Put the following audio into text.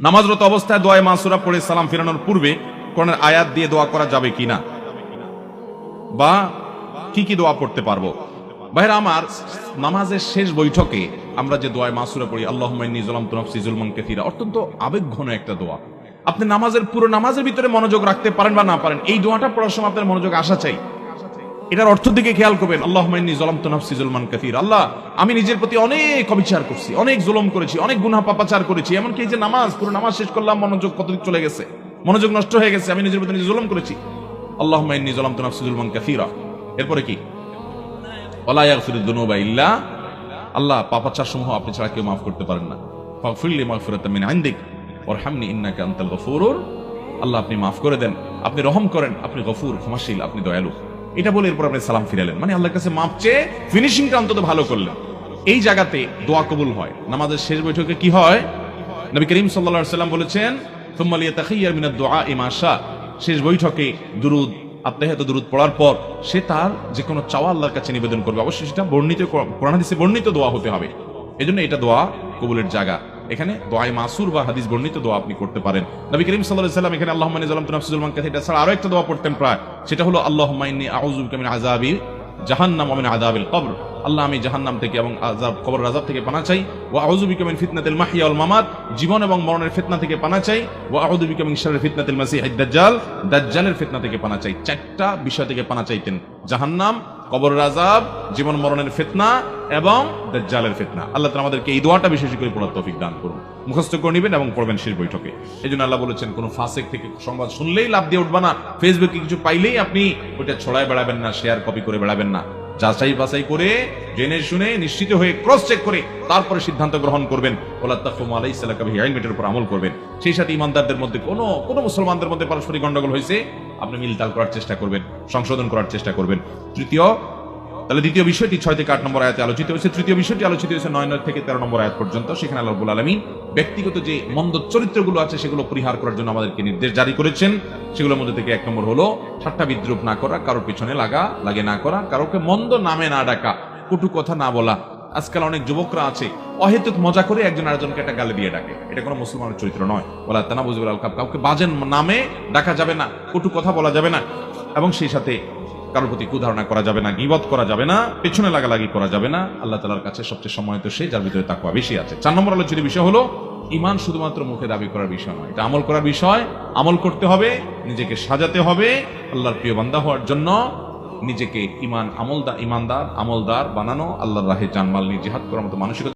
নামাজরত অবস্থায় দোয়া মাসুরা পড়ে সালাম ফেরানোর পূর্বে কোরআনের আয়াত দিয়ে দোয়া করা যাবে কিনা, বা কি কি দোয়া পড়তে পারবো? ভাইরা আমার, নামাজের শেষ বৈঠকে আমরা যে দোয়া মাসুরা পড়ি, আল্লাহুম্মা ইন্নী যালামতু নাফসি যুলমান কাসীরা, অত্যন্ত আবেগঘন একটা দোয়া। আপনি পুরো নামাজের ভিতরে মনোযোগ রাখতে পারেন বা না পারেন, এই দোয়াটা পড়ার সময় আপনার মনোযোগ আসা চাই। এটার অর্থ দিকে খেয়াল করবেন। আল্লাহুম্মা ইন্নী যালামতু নাফসি যুলমান কাসীরা, আল্লাহ আমি নিজের প্রতি অনেক অবিচার করছি, অনেক জুলুম করেছি, অনেক গুনাহ পাপাচার করেছি। এমনকি এই যে পুরো নামাজ শেষ করলাম, মনোযোগ কতদিক চলে গেছে, মনোযোগ নষ্ট হয়ে গেছে, আমি নিজের প্রতি নিজে জুলুম করেছি। আল্লাহুম্মা ইন্নী যালামতু নাফসি যুলমান কাসীরা। এরপরে কি? ওয়ালা ইয়াগফিরুদ যুনুবা ইল্লা, আল্লাহ পাপাচার সমূহ আপনি ছাড়া কেউ মাফ করতে পারেন না। ফাগফিরলি মাগফিরাতাম মিন ইনদিক ওয়ারহামনি ইন্নাকা আনতাল গফুরুর, আল্লাহ আপনি মাফ করে দেন, আপনি রহম করেন, আপনি গফুর ক্ষমাশীল, আপনি দয়ালু। এটা বলে এরপর আপনি সালাম ফিরালেন, মানে আল্লাহর কাছে মাফ চেয়ে ফিনিশিংটা অন্তত ভালো করলেন। এই জায়গাতে দোয়া কবুল হয়। নামাজের শেষ বৈঠকে কি হয়? নবী করিম সাল্লাল্লাহু আলাইহি ওয়াসাল্লাম বলেছেন, সুম্মা লিয়াতাখাইয়ার মিনাদ দুআ মা শা, শেষ বৈঠকে দুরুদ, আত্মাহিয়াত দুরুদ পড়ার পর সে তার যে কোনো চাওয়া আল্লাহর কাছে নিবেদন করবে। অবশ্যই সেটা বর্ণিত কোরআন হাদিসে বর্ণিত দোয়া হতে হবে। এজন্য এটা দোয়া কবুলের জায়গা। এখানে দোয়ায়ে মাসুর বা হাদিস বর্ণিত দোয়া আপনি করতে পারেন। নবী করিম সাল্লাল্লাহু আলাইহি ওয়াসাল্লাম এখানে আল্লাহুম্মা ইন্নী যালামতু নাফসি যুলমান কাসীরা ছাড়া আরো একটা দোয়া পড়তেন প্রায়, সেটা হলো আল্লাহুম্মা ইন্নী আউযু বিকা মিন আযাবি জাহান্নাম ওয়া মিন আযাবিল কবর, আল্লাহ আমি জাহান্নাম থেকে এবং আযাব কবরের আযাব থেকে পানাহ চাই। ওয়া আউযু বিকা মিন ফিতনাতিল মাহইয়া ওয়াল মামাত, জীবন এবং মরণের ফিতনা থেকে পানাহ চাই। ওয়া আউযু বিকা মিন শাররি ফিতনাতিল মাসিহিদ দাজ্জাল, দাজ্জালের ফিতনা থেকে পানাহ চাই। চারটা বিষয় থেকে পানাহ চাইতেন: জাহান্নাম, কবরের আযাব, জীবন মরণের ফিতনা এবং দাজ্জালের ফিতনা। আল্লাহ তাআলা আমাদেরকে এই দোয়াটা বিশেষ করে পড়ার তৌফিক দান করুন। মুখস্থ করে নেবেন এবং পড়বেন শেষ বৈঠকে। এজন্য আল্লাহ বলেছেন, কোন ফাসিক থেকে সংবাদ শুনলেই লাভ দিয়ে উঠবা না, ফেসবুকে কিছু পাইলেই আপনি ওটা ছড়ায় বেড়াবেন না, শেয়ার কপি করে বেড়াবেন না। যাচাই বাছাই করে, জেনে শুনে, নিশ্চিত হয়ে, ক্রস চেক করে তারপরে সিদ্ধান্ত গ্রহণ করবেন। ওয়ালা তাকফু মা লাইসা লাকা বিহি ইলম, এটার উপর আমল করবেন। সেই সাথে ইমানদারদের মধ্যে কোন মুসলমানদের মধ্যে পারস্পরিক গন্ডগোল হয়েছে, আপনি মিলতাল করার চেষ্টা করবেন, সংশোধন করার চেষ্টা করবেন। তাহলে দ্বিতীয় বিষয়টি 6 থেকে 8 নম্বর আয়াতে আলোচিত হয়েছে। তৃতীয় বিষয়টি আলোচিত হয়েছে 9 থেকে 13 নম্বর আয়াত পর্যন্ত। সেখানে আল্লাহ রাব্বুল আলামিন ব্যক্তিগত যে মন্দ চরিত্রগুলো আছে সেগুলো পরিহার করার জন্য আমাদেরকে নির্দেশ জারি করেছেন। সেগুলোর মধ্যে থেকে 1 নম্বর হলো ঠাট্টা বিদ্রুপ না করা, কারোর পিছনে লাগে না করা, কারোকে মন্দ নামে না ডাকা, কটু কথা না বলা। আজকাল অনেক যুবকরা আছে অহেতুক মজা করে একজন আরেকজনকে একটা গালি দিয়ে ডাকে। এটা কোনো মুসলমানের চরিত্র নয়। ওয়ালা তানাবুযু বিল আলকাব, কাউকে বাজে নামে ডাকা যাবে না, কটু কথা বলা যাবে না, এবং সেই সাথে কারোর প্রতি কুধারণা করা যাবে না, গীবত করা যাবে না, পেছনে লাগালাগি করা যাবে না। আল্লাহ তাআলার কাছে সবচেয়ে সম্মানিত সে যার ভিতরে তাকওয়া বেশি আছে। 4 নম্বর আলোচিত বিষয় হলো ঈমান শুধুমাত্র মুখে দাবি করার বিষয় নয়, এটা আমল করার বিষয়। আমল করতে হবে, নিজেকে সাজাতে হবে আল্লাহর প্রিয় বান্দা হওয়ার জন্য। নিজেকে ইমানদার আমলদার বানানো, আল্লাহর রাহে জানমাল নিয়ে জিহাদ করার মতো মানসিকতা